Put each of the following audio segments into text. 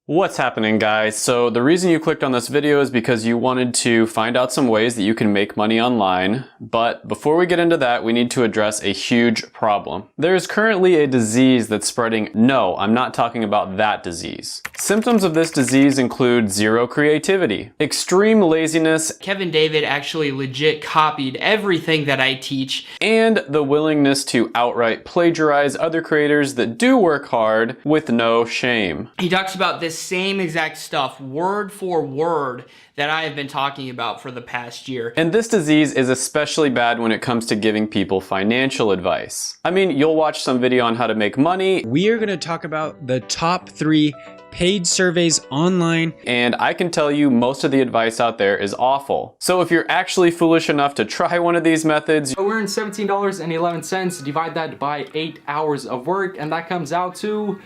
What's happening, guys? So the reason you clicked on this video is because you wanted to find out some ways that you can make money online. But before we get into that, we need to address a huge problem. There is currently a disease that's spreading. No, I'm not talking about that disease. Symptoms of this disease include zero creativity, extreme laziness, Kevin David actually legit copied everything that I teach, and the willingness to outright plagiarize other creators that do work hard with no shame. He talks about this same exact stuff, word for word, that I have been talking about for the past year. And this disease is especially bad when it comes to giving people financial advice. I mean, you'll watch some video on how to make money. We are going to talk about the top 3 paid surveys online. And I can tell you most of the advice out there is awful. So if you're actually foolish enough to try one of these methods, we earn $17.11, divide that by 8 hours of work, and that comes out to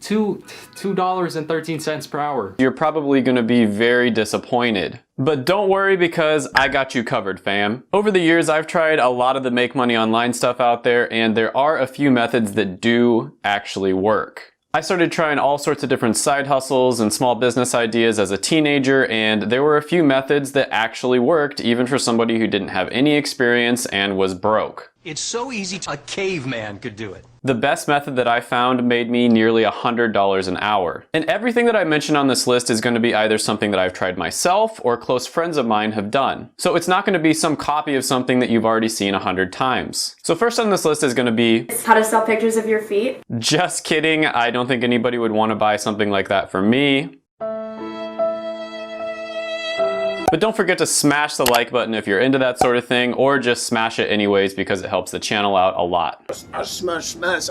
$2.13 per hour. You're probably going to be very disappointed. But don't worry, because I got you covered, fam. Over the years, I've tried a lot of the make money online stuff out there, and there are a few methods that do actually work. I started trying all sorts of different side hustles and small business ideas as a teenager, and there were a few methods that actually worked, even for somebody who didn't have any experience and was broke. It's so easy, a caveman could do it. The best method that I found made me nearly $100 an hour. And everything that I mentioned on this list is going to be either something that I've tried myself or close friends of mine have done. So it's not going to be some copy of something that you've already seen 100 times. So first on this list is going to be how to sell pictures of your feet. Just kidding. I don't think anybody would want to buy something like that from me. But don't forget to smash the like button if you're into that sort of thing, or just smash it anyways because it helps the channel out a lot. Smash.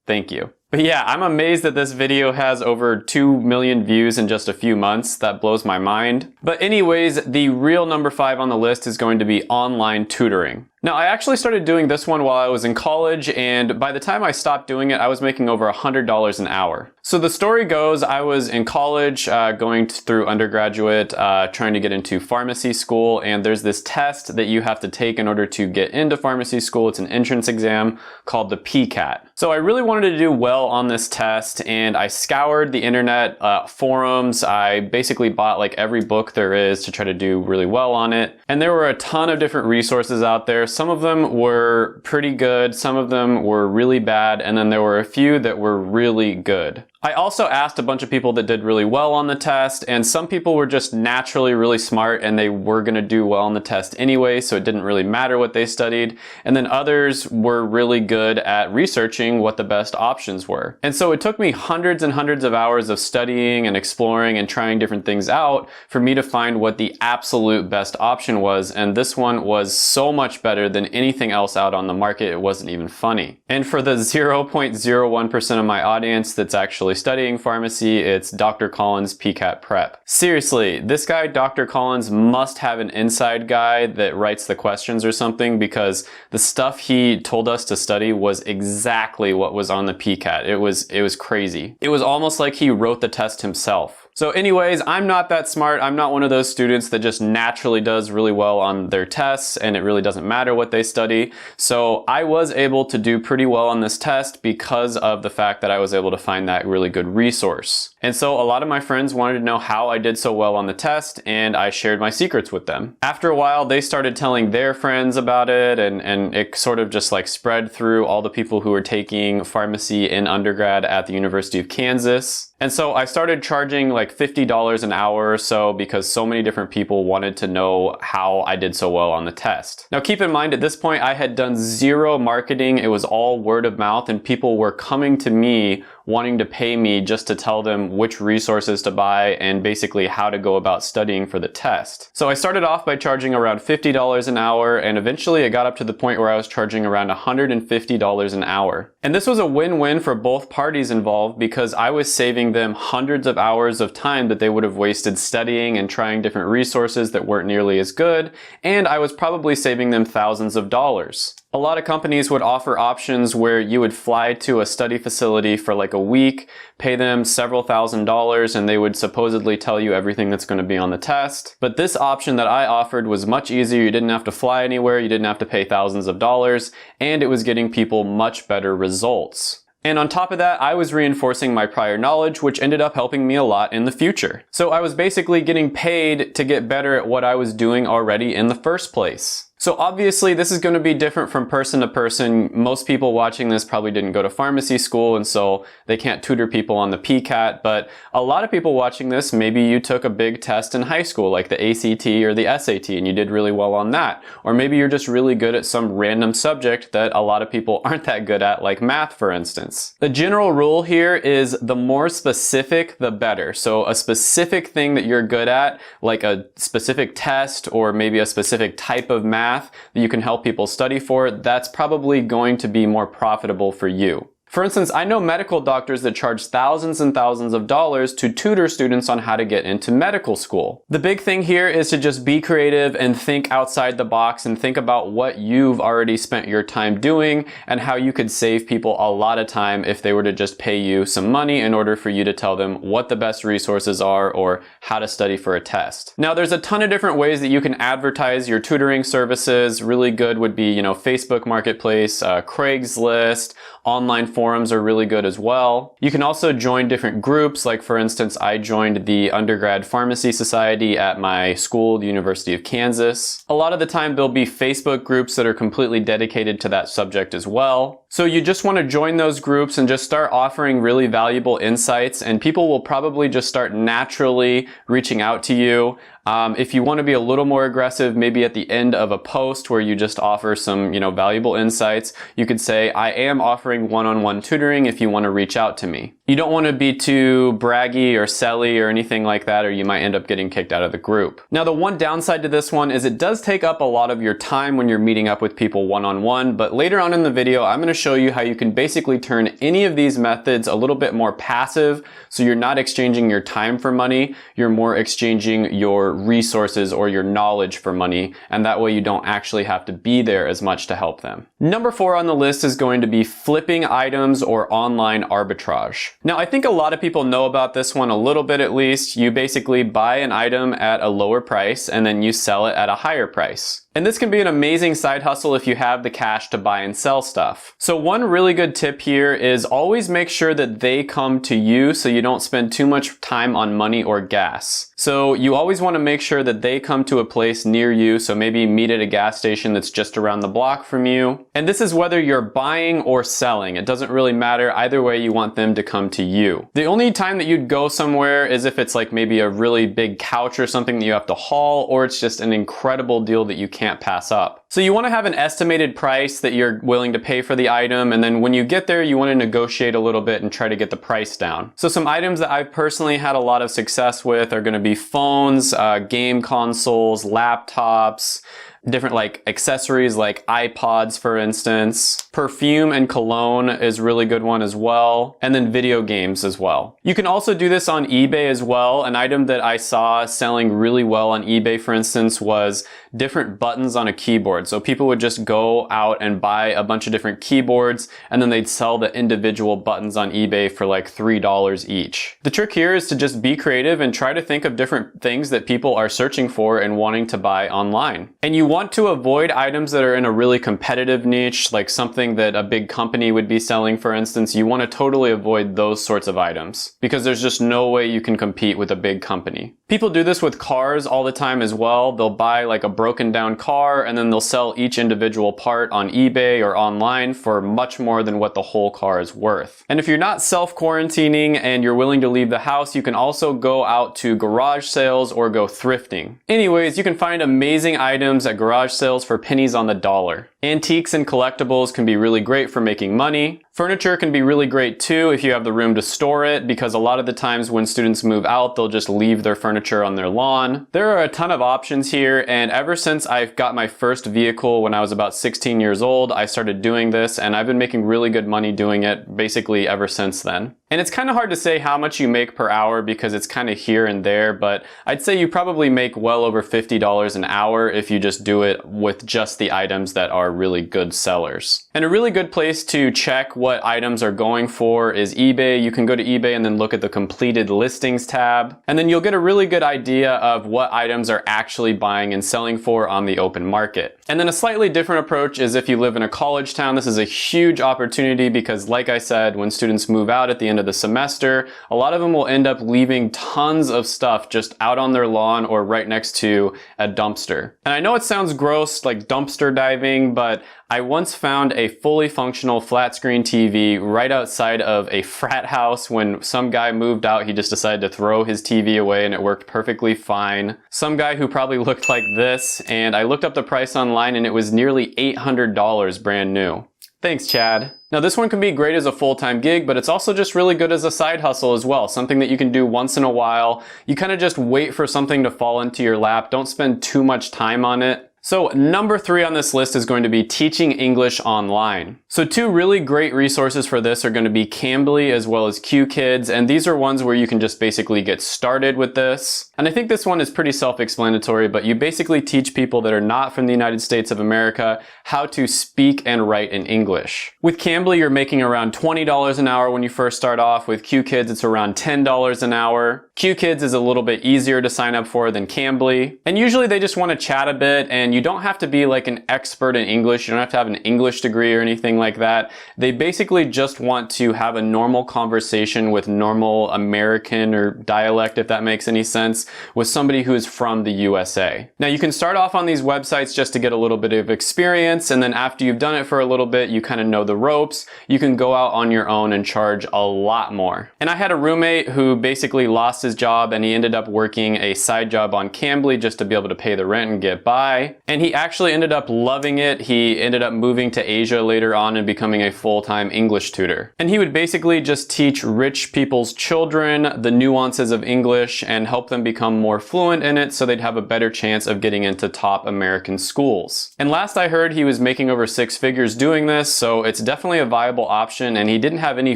Thank you. But yeah, I'm amazed that this video has over 2 million views in just a few months. That blows my mind. But anyways, the real number 5 on the list is going to be online tutoring. Now, I actually started doing this one while I was in college, and by the time I stopped doing it, I was making over $100 an hour. So the story goes, I was in college, going through undergraduate, trying to get into pharmacy school, and there's this test that you have to take in order to get into pharmacy school. It's an entrance exam called the PCAT. So I really wanted to do well on this test, and I scoured the internet forums. I basically bought like every book there is to try to do really well on it. And there were a ton of different resources out there. Some of them were pretty good, some of them were really bad, and then there were a few that were really good. I also asked a bunch of people that did really well on the test, and some people were just naturally really smart and they were going to do well on the test anyway, so it didn't really matter what they studied. And then others were really good at researching what the best options were. And so it took me hundreds and hundreds of hours of studying and exploring and trying different things out for me to find what the absolute best option was, and this one was so much better than anything else out on the market. It wasn't even funny. And for the 0.01% of my audience that's actually studying pharmacy, it's Dr. Collins' PCAT Prep. Seriously, this guy, Dr. Collins, must have an inside guy that writes the questions or something, because the stuff he told us to study was exactly what was on the PCAT. It was crazy. It was almost like he wrote the test himself. So anyways, I'm not that smart. I'm not one of those students that just naturally does really well on their tests and it really doesn't matter what they study. So I was able to do pretty well on this test because of the fact that I was able to find that really good resource. And so a lot of my friends wanted to know how I did so well on the test, and I shared my secrets with them. After a while, they started telling their friends about it, and it sort of just like spread through all the people who were taking pharmacy in undergrad at the University of Kansas. And so I started charging like $50 an hour or so because so many different people wanted to know how I did so well on the test. Now keep in mind, at this point I had done zero marketing. It was all word of mouth, and people were coming to me wanting to pay me just to tell them which resources to buy and basically how to go about studying for the test. So I started off by charging around $50 an hour, and eventually it got up to the point where I was charging around $150 an hour. And this was a win-win for both parties involved, because I was saving them hundreds of hours of time that they would have wasted studying and trying different resources that weren't nearly as good, and I was probably saving them thousands of dollars. A lot of companies would offer options where you would fly to a study facility for like a week, pay them several $1,000s, and they would supposedly tell you everything that's going to be on the test. But this option that I offered was much easier. You didn't have to fly anywhere, you didn't have to pay thousands of dollars, and it was getting people much better results. And on top of that, I was reinforcing my prior knowledge, which ended up helping me a lot in the future. So I was basically getting paid to get better at what I was doing already in the first place. So obviously this is going to be different from person to person. Most people watching this probably didn't go to pharmacy school, and so they can't tutor people on the PCAT, but a lot of people watching this, maybe you took a big test in high school like the ACT or the SAT and you did really well on that. Or maybe you're just really good at some random subject that a lot of people aren't that good at, like math for instance. The general rule here is the more specific, the better. So a specific thing that you're good at, like a specific test or maybe a specific type of math that you can help people study for, that's probably going to be more profitable for you. For instance, I know medical doctors that charge thousands and thousands of dollars to tutor students on how to get into medical school. The big thing here is to just be creative and think outside the box and think about what you've already spent your time doing and how you could save people a lot of time if they were to just pay you some money in order for you to tell them what the best resources are or how to study for a test. Now, there's a ton of different ways that you can advertise your tutoring services. Really good would be, Facebook Marketplace, Craigslist, online forums are really good as well. You can also join different groups, like for instance, I joined the Undergrad Pharmacy Society at my school, the University of Kansas. A lot of the time there'll be Facebook groups that are completely dedicated to that subject as well. So you just want to join those groups and just start offering really valuable insights, and people will probably just start naturally reaching out to you. If you want to be a little more aggressive, maybe at the end of a post where you just offer some, valuable insights, you could say, I am offering one-on-one tutoring if you want to reach out to me. You don't want to be too braggy or selly or anything like that, or you might end up getting kicked out of the group. Now, the one downside to this one is it does take up a lot of your time when you're meeting up with people one-on-one, but later on in the video, I'm going to show you how you can basically turn any of these methods a little bit more passive, so you're not exchanging your time for money, you're more exchanging your resources or your knowledge for money, and that way you don't actually have to be there as much to help them. Number 4 on the list is going to be flipping items or online arbitrage. Now, I think a lot of people know about this one a little bit at least. You basically buy an item at a lower price and then you sell it at a higher price. And this can be an amazing side hustle if you have the cash to buy and sell stuff. So one really good tip here is always make sure that they come to you so you don't spend too much time on money or gas. So you always want to make sure that they come to a place near you, so maybe meet at a gas station that's just around the block from you. And this is whether you're buying or selling. It doesn't really matter. Either way, you want them to come to you. The only time that you'd go somewhere is if it's like maybe a really big couch or something that you have to haul, or it's just an incredible deal that you can't pass up. So you want to have an estimated price that you're willing to pay for the item, and then when you get there, you want to negotiate a little bit and try to get the price down. So some items that I've personally had a lot of success with are going to be phones, game consoles, laptops, different like accessories like iPods, for instance. Perfume and cologne is a really good one as well. And then video games as well. You can also do this on eBay as well. An item that I saw selling really well on eBay, for instance, was different buttons on a keyboard. So people would just go out and buy a bunch of different keyboards, and then they'd sell the individual buttons on eBay for like $3 each. The trick here is to just be creative and try to think of different things that people are searching for and wanting to buy online. And you want to avoid items that are in a really competitive niche, like something that a big company would be selling, for instance. You want to totally avoid those sorts of items because there's just no way you can compete with a big company. People do this with cars all the time as well. They'll buy like a broken down car and then they'll sell each individual part on eBay or online for much more than what the whole car is worth. And if you're not self-quarantining and you're willing to leave the house, you can also go out to garage sales or go thrifting. Anyways, you can find amazing items at garage sales for pennies on the dollar. Antiques and collectibles can be really great for making money. Furniture can be really great too if you have the room to store it, because a lot of the times when students move out, they'll just leave their furniture on their lawn. There are a ton of options here, and ever since I've got my first vehicle when I was about 16 years old, I started doing this, and I've been making really good money doing it basically ever since then. And it's kind of hard to say how much you make per hour because it's kind of here and there, but I'd say you probably make well over $50 an hour if you just do it with just the items that are really good sellers. And a really good place to check what items are going for is eBay. You can go to eBay and then look at the completed listings tab, and then you'll get a really good idea of what items are actually buying and selling for on the open market. And then a slightly different approach is if you live in a college town. This is a huge opportunity because, like I said, when students move out at the end of the semester, a lot of them will end up leaving tons of stuff just out on their lawn or right next to a dumpster. And I know it sounds gross, like dumpster diving, but I once found a fully functional flat screen TV right outside of a frat house. When some guy moved out, he just decided to throw his TV away and it worked perfectly fine. Some guy who probably looked like this, and I looked up the price online and it was nearly $800 brand new. Thanks, Chad. Now this one can be great as a full-time gig, but it's also just really good as a side hustle as well. Something that you can do once in a while. You kind of just wait for something to fall into your lap. Don't spend too much time on it. So number 3 on this list is going to be teaching English online. So 2 really great resources for this are going to be Cambly as well as QKids, and these are ones where you can just basically get started with this. And I think this one is pretty self-explanatory, but you basically teach people that are not from the United States of America how to speak and write in English. With Cambly, you're making around $20 an hour when you first start off. With QKids, it's around $10 an hour. QKids is a little bit easier to sign up for than Cambly. And usually they just want to chat a bit, and you don't have to be like an expert in English. You don't have to have an English degree or anything like that. They basically just want to have a normal conversation with normal American or dialect, if that makes any sense, with somebody who is from the USA. Now you can start off on these websites just to get a little bit of experience, and then after you've done it for a little bit, you kind of know the ropes, you can go out on your own and charge a lot more. And I had a roommate who basically lost his job and he ended up working a side job on Cambly just to be able to pay the rent and get by. And he actually ended up loving it. He ended up moving to Asia later on and becoming a full-time English tutor. And he would basically just teach rich people's children the nuances of English and help them become more fluent in it so they'd have a better chance of getting into top American schools. And last I heard, he was making over 6 figures doing this, so it's definitely a viable option, and he didn't have any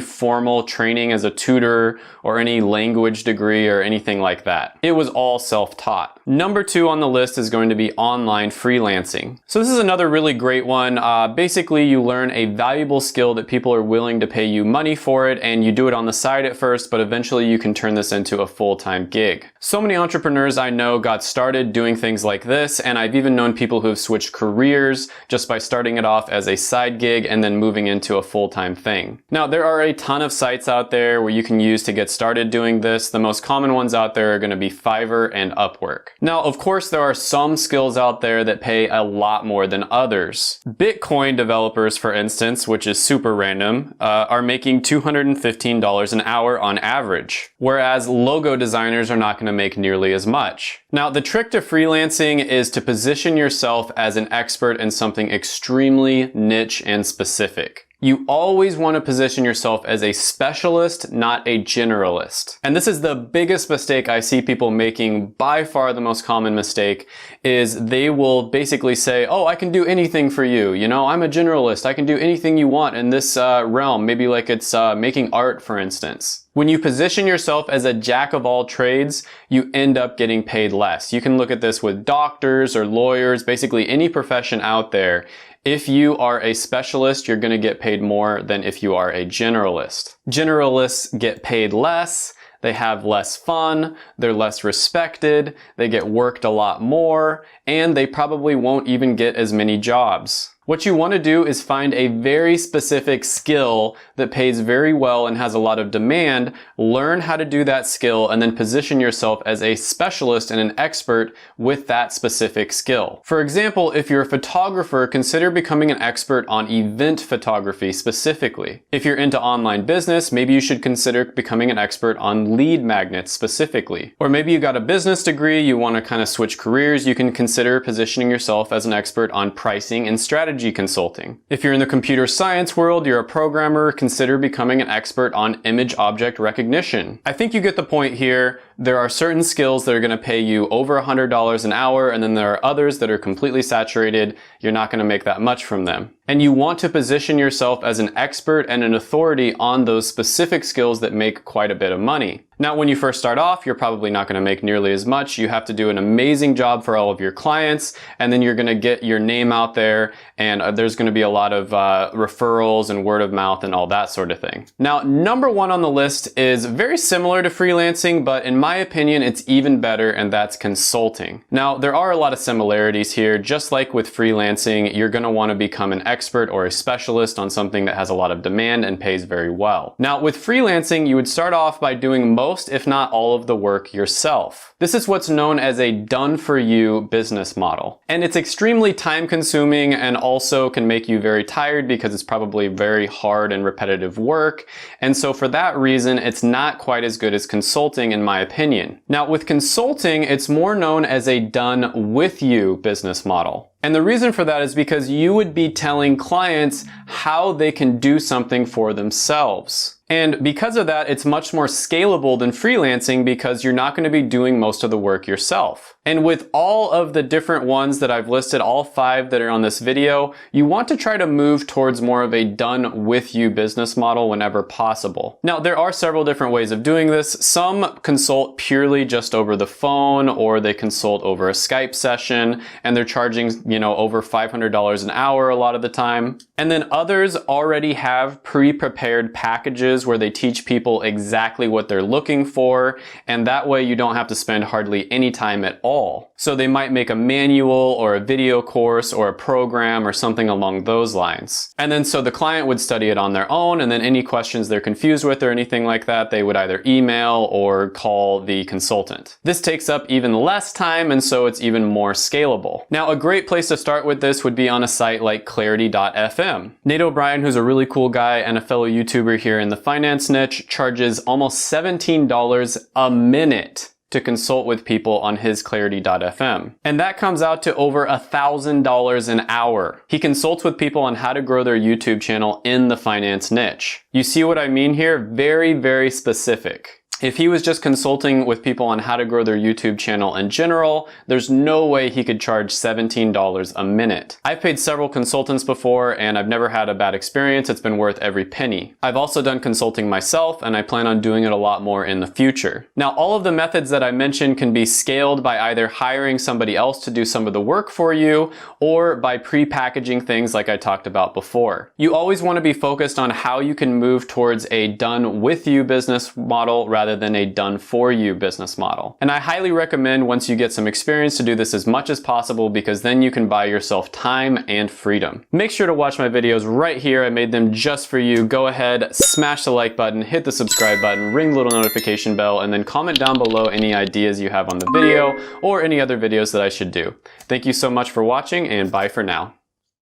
formal training as a tutor or any language degree or anything like that. It was all self-taught. Number 2 on the list is going to be online freelancing. So this is another really great one. Basically, you learn a valuable skill that people are willing to pay you money for it, and you do it on the side at first, but eventually you can turn this into a full-time gig. So many entrepreneurs I know got started doing things like this, and I've even known people who have switched careers just by starting it off as a side gig and then moving into a full-time thing. Now, there are a ton of sites out there where you can use to get started doing this. The most common ones out there are going to be Fiverr and Upwork. Now, of course, there are some skills out there that pay a lot more than others. Bitcoin developers, for instance, which is super random, are making $215 an hour on average, whereas logo designers are not going to make nearly as much. Now, the trick to freelancing is to position yourself as an expert in something extremely niche and specific. You always want to position yourself as a specialist, not a generalist. And this is the biggest mistake I see people making. By far the most common mistake is they will basically say, oh, I can do anything for you. You know, I'm a generalist. I can do anything you want in this realm. Maybe like it's making art, for instance. When you position yourself as a jack of all trades, you end up getting paid less. You can look at this with doctors or lawyers, basically any profession out there. If you are a specialist, you're going to get paid more than if you are a generalist. Generalists get paid less, they have less fun, they're less respected, they get worked a lot more, and they probably won't even get as many jobs. What you want to do is find a very specific skill that pays very well and has a lot of demand, learn how to do that skill, and then position yourself as a specialist and an expert with that specific skill. For example, if you're a photographer, consider becoming an expert on event photography specifically. If you're into online business, maybe you should consider becoming an expert on lead magnets specifically. Or maybe you got a business degree, you want to kind of switch careers, you can consider positioning yourself as an expert on pricing and strategy consulting. If you're in the computer science world, you're a programmer, consider becoming an expert on image object recognition. I think you get the point here. There are certain skills that are going to pay you over $100 an hour, and then there are others that are completely saturated. You're not going to make that much from them. And you want to position yourself as an expert and an authority on those specific skills that make quite a bit of money. Now, when you first start off, you're probably not going to make nearly as much. You have to do an amazing job for all of your clients, and then you're going to get your name out there, and there's going to be a lot of referrals and word of mouth and all that sort of thing. Now, number one on the list is very similar to freelancing, but in my opinion, it's even better, and that's consulting. Now, there are a lot of similarities here. Just like with freelancing, you're going to want to become an expert or a specialist on something that has a lot of demand and pays very well. Now, with freelancing, you would start off by doing most, if not all, of the work yourself. This is what's known as a done-for-you business model. And it's extremely time-consuming and also can make you very tired because it's probably very hard and repetitive work. And so for that reason, it's not quite as good as consulting, in my opinion. Now, with consulting, it's more known as a done-with-you business model. And the reason for that is because you would be telling clients how they can do something for themselves. And because of that, it's much more scalable than freelancing because you're not going to be doing most of the work yourself. And with all of the different ones that I've listed, all 5 that are on this video, you want to try to move towards more of a done-with-you business model whenever possible. Now, there are several different ways of doing this. Some consult purely just over the phone, or they consult over a Skype session, and they're charging, over $500 an hour a lot of the time. And then others already have pre-prepared packages where they teach people exactly what they're looking for, and that way you don't have to spend hardly any time at all. So they might make a manual or a video course or a program or something along those lines. And then so the client would study it on their own, and then any questions they're confused with or anything like that, they would either email or call the consultant. This takes up even less time, and so it's even more scalable. Now, a great place to start with this would be on a site like clarity.fm. Nate O'Brien, who's a really cool guy and a fellow YouTuber here in the finance niche, charges almost $17 a minute to consult with people on his clarity.fm. And that comes out to over $1,000 an hour. He consults with people on how to grow their YouTube channel in the finance niche. You see what I mean here? Very, very specific. If he was just consulting with people on how to grow their YouTube channel in general, there's no way he could charge $17 a minute. I've paid several consultants before and I've never had a bad experience. It's been worth every penny. I've also done consulting myself and I plan on doing it a lot more in the future. Now, all of the methods that I mentioned can be scaled by either hiring somebody else to do some of the work for you or by pre-packaging things like I talked about before. You always want to be focused on how you can move towards a done-with-you business model rather than a done-for-you business model. And I highly recommend once you get some experience to do this as much as possible because then you can buy yourself time and freedom. Make sure to watch my videos right here. I made them just for you. Go ahead, smash the like button, hit the subscribe button, ring the little notification bell, and then comment down below any ideas you have on the video or any other videos that I should do. Thank you so much for watching and bye for now.